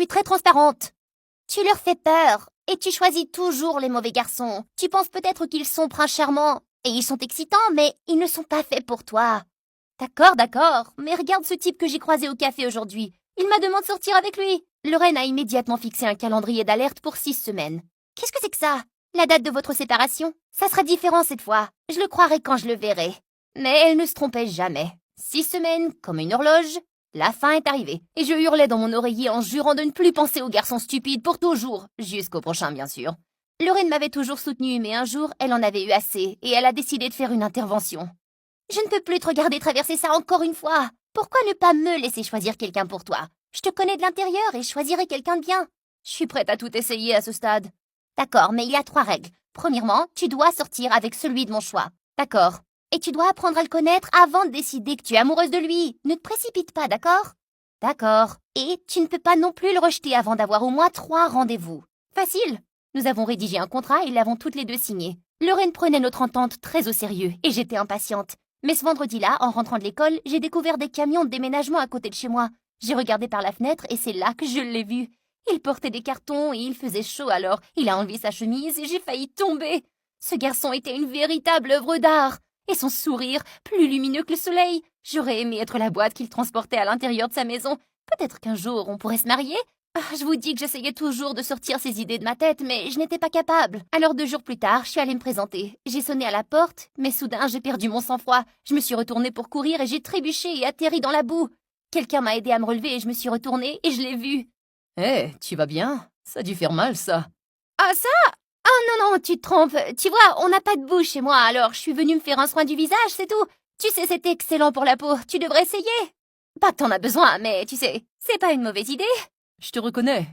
suis très transparente. Tu leur fais peur, et tu choisis toujours les mauvais garçons. Tu penses peut-être qu'ils sont princes charmants, et ils sont excitants, mais ils ne sont pas faits pour toi. D'accord, mais regarde ce type que j'ai croisé au café aujourd'hui. Il m'a demandé de sortir avec lui. Lorraine a immédiatement fixé un calendrier d'alerte pour 6 semaines. Qu'est-ce que c'est que ça? La date de votre séparation? Ça sera différent cette fois. Je le croirai quand je le verrai. Mais elle ne se trompait jamais. 6 semaines, comme une horloge. La fin est arrivée, et je hurlais dans mon oreiller en jurant de ne plus penser aux garçons stupides pour toujours, jusqu'au prochain bien sûr. Lorraine m'avait toujours soutenue, mais un jour, elle en avait eu assez, et elle a décidé de faire une intervention. Je ne peux plus te regarder traverser ça encore une fois. Pourquoi ne pas me laisser choisir quelqu'un pour toi? Je te connais de l'intérieur et je choisirai quelqu'un de bien. Je suis prête à tout essayer à ce stade. D'accord, mais il y a 3 règles. Premièrement, tu dois sortir avec celui de mon choix. D'accord. Et tu dois apprendre à le connaître avant de décider que tu es amoureuse de lui. Ne te précipite pas, d'accord? D'accord. Et tu ne peux pas non plus le rejeter avant d'avoir au moins 3 rendez-vous. Facile. Nous avons rédigé un contrat et l'avons toutes les deux signé. Lorraine prenait notre entente très au sérieux et j'étais impatiente. Mais ce vendredi-là, en rentrant de l'école, j'ai découvert des camions de déménagement à côté de chez moi. J'ai regardé par la fenêtre et c'est là que je l'ai vu. Il portait des cartons et il faisait chaud alors. Il a enlevé sa chemise et j'ai failli tomber. Ce garçon était une véritable œuvre d'art. Et son sourire, plus lumineux que le soleil. J'aurais aimé être la boîte qu'il transportait à l'intérieur de sa maison. Peut-être qu'un jour on pourrait se marier? Je vous dis que j'essayais toujours de sortir ces idées de ma tête, mais je n'étais pas capable. Alors 2 jours plus tard, je suis allée me présenter. J'ai sonné à la porte, mais soudain j'ai perdu mon sang-froid. Je me suis retournée pour courir et j'ai trébuché et atterri dans la boue. Quelqu'un m'a aidé à me relever et je me suis retournée et je l'ai vu. Hé, tu vas bien? Ça a dû faire mal, ça. Ah ça? Non, tu te trompes. Tu vois, on n'a pas de boue chez moi, alors je suis venue me faire un soin du visage, c'est tout. Tu sais, c'est excellent pour la peau, tu devrais essayer. Pas que t'en as besoin, mais tu sais, c'est pas une mauvaise idée. Je te reconnais.